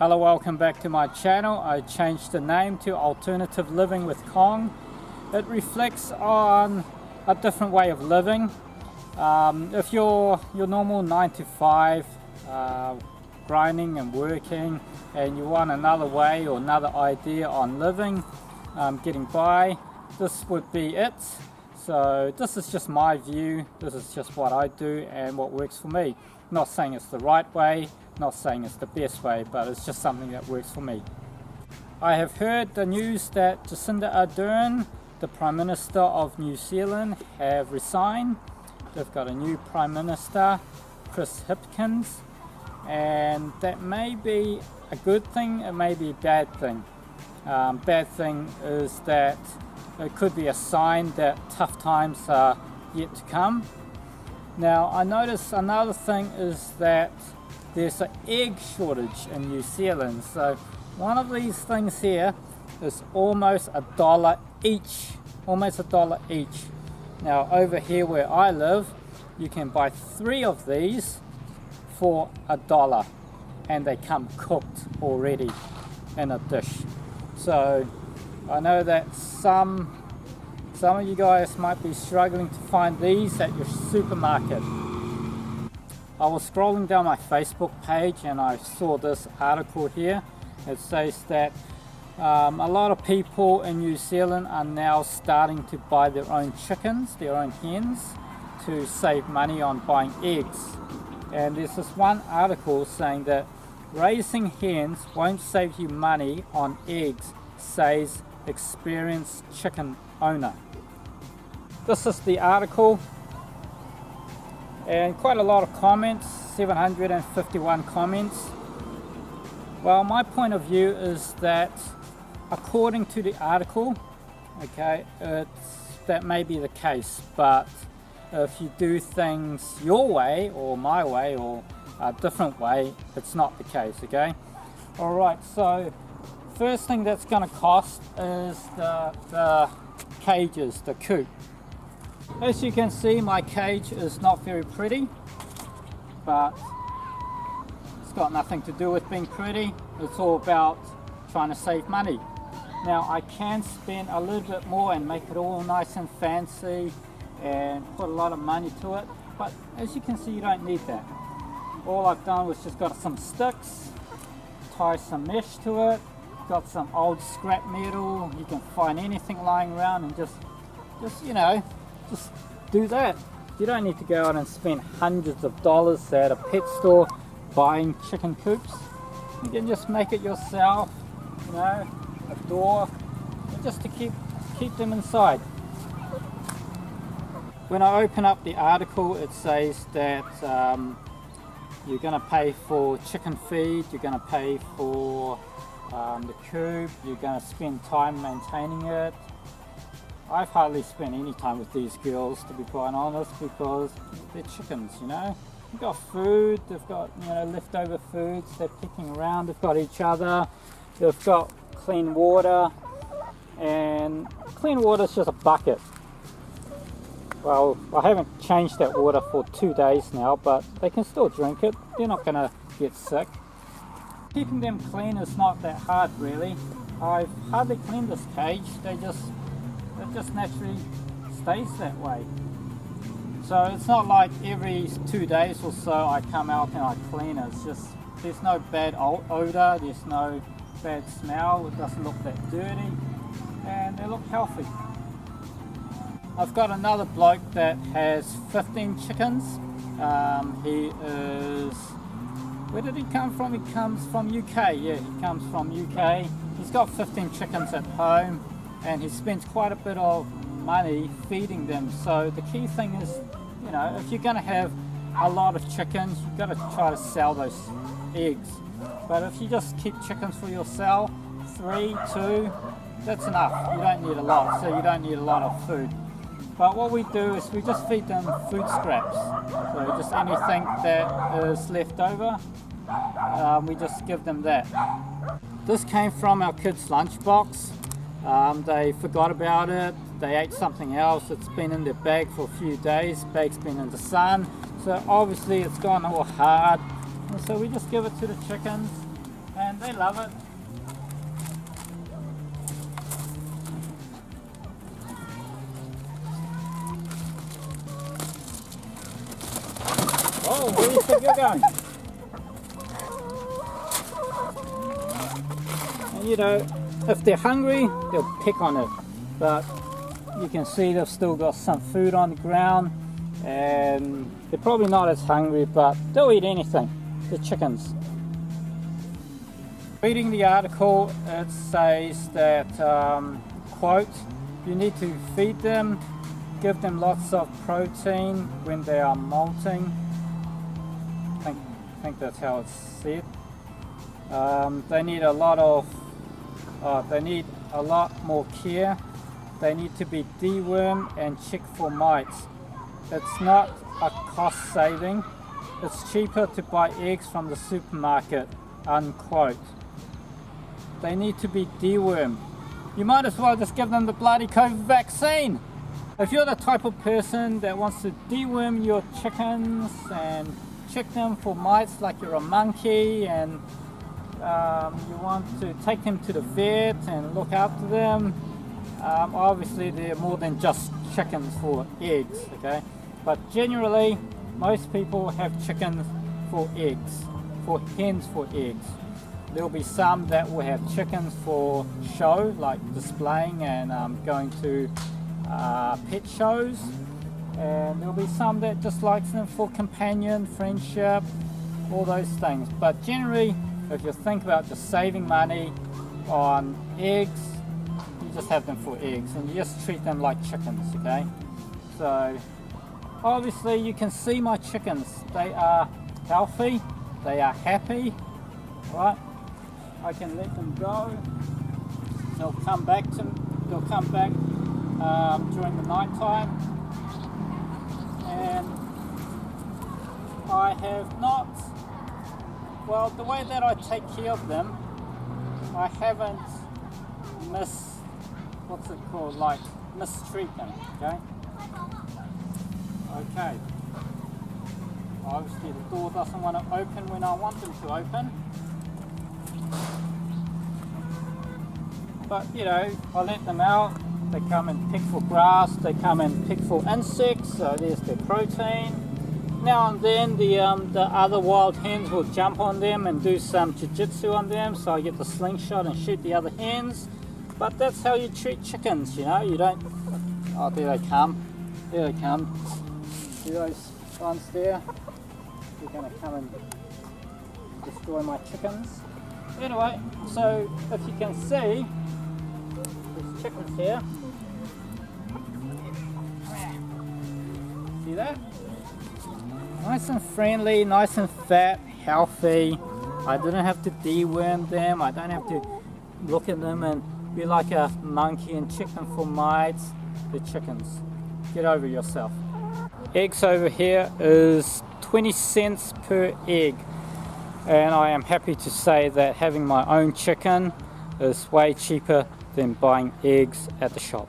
Hello, welcome back to my channel. I changed the name to Alternative Living with Kong. It reflects on a different way of living. If you're your normal 9 to 5, grinding and working, and you want another way or another idea on living, getting by, this would be it. So this is just my view, this is just what I do and what works for me. Not saying it's the right way, not saying it's the best way, but it's just something that works for me. I have heard the news that Jacinda Ardern, the Prime Minister of New Zealand, have resigned. They've got a new Prime Minister, Chris Hipkins, and that may be a good thing, it may be a bad thing. Bad thing is that it could be a sign that tough times are yet to come. Now, I notice another thing is that there's an egg shortage in New Zealand. So one of these things here is almost $1 each. Almost $1 each. Now over here where I live, you can buy 3 of these for $1, and they come cooked already in a dish. So I know that some of you guys might be struggling to find these at your supermarket. I was scrolling down my Facebook page and I saw this article here. It says that a lot of people in New Zealand are now starting to buy their own chickens, their own hens, to save money on buying eggs. And there's this one article saying that raising hens won't save you money on eggs, says experienced chicken owner. This is the article, and quite a lot of comments, 751 comments. Well, my point of view is that according to the article, okay, that may be the case, but if you do things your way or my way or a different way, it's not the case, okay? Alright, so first thing that's going to cost is the cages, the coop. As you can see, my cage is not very pretty, but it's got nothing to do with being pretty. It's all about trying to save money. Now I can spend a little bit more and make it all nice and fancy and put a lot of money to it, but as you can see, you don't need that. All I've done was just got some sticks, tie some mesh to it, got some old scrap metal. You can find anything lying around and just do that. You don't need to go out and spend hundreds of dollars at a pet store buying chicken coops. You can just make it yourself, a door, just to keep them inside. When I open up the article, it says that you're going to pay for chicken feed, you're going to pay for the coop, you're going to spend time maintaining it. I've hardly spent any time with these girls, to be quite honest, because they're chickens, They've got food, they've got, leftover foods, they're picking around, they've got each other, they've got clean water, and clean water is just a bucket. Well, I haven't changed that water for 2 days now, but they can still drink it, they're not going to get sick. Keeping them clean is not that hard, really. I've hardly cleaned this cage, it just naturally stays that way. So it's not like every 2 days or so I come out and I clean it. It's just, there's no bad odor, there's no bad smell, it doesn't look that dirty, and they look healthy. I've got another bloke that has 15 chickens. He is, where did he come from? He comes from UK, yeah, he comes from UK. He's got 15 chickens at home, and he spends quite a bit of money feeding them. So the key thing is, if you're going to have a lot of chickens, you've got to try to sell those eggs. But if you just keep chickens for yourself, 3, 2, that's enough. You don't need a lot, so you don't need a lot of food. But what we do is we just feed them food scraps. So just anything that is left over, we just give them that. This came from our kids' lunchbox. They forgot about it, they ate something else, it's been in their bag for a few days, bag's been in the sun, so obviously it's gone all hard, and so we just give it to the chickens, and they love it. Oh, where do you think you're going? And you know, if they're hungry, they'll pick on it. But you can see they've still got some food on the ground, and they're probably not as hungry, but they'll eat anything, the chickens. Reading the article, it says that, quote, you need to feed them, give them lots of protein when they are molting. I think that's how it's said. They need a lot more care. They need to be dewormed and checked for mites. It's not a cost saving. It's cheaper to buy eggs from the supermarket, unquote. They need to be dewormed. You might as well just give them the bloody COVID vaccine. If you're the type of person that wants to deworm your chickens and check them for mites like you're a monkey, and you want to take them to the vet and look after them, obviously they're more than just chickens for eggs, okay? But generally, most people have chickens for eggs, for hens for eggs. There'll be some that will have chickens for show, like displaying and going to pet shows. And there'll be some that just likes them for companion, friendship, all those things. But generally, if you think about just saving money on eggs, you just have them for eggs and you just treat them like chickens, okay? So obviously you can see my chickens, they are healthy, they are happy, right? I can let them go. They'll come back during the night time, and I have not, well, the way that I take care of them, I haven't mistreat them, okay? Okay. Obviously the door doesn't want to open when I want them to open. But you know, I let them out, they come and pick for grass, they come and pick for insects, so there's their protein. Now and then the other wild hens will jump on them and do some jiu-jitsu on them, so I get the slingshot and shoot the other hens. But that's how you treat chickens, you know, you don't... Oh, there they come. There they come. See those ones there? They're going to come and destroy my chickens. Anyway, so if you can see, there's chickens here. See that? Nice and friendly, nice and fat, healthy. I didn't have to deworm them. I don't have to look at them and be like a monkey and check them for mites. The chickens. Get over yourself. Eggs over here is 20 cents per egg. And I am happy to say that having my own chicken is way cheaper than buying eggs at the shop.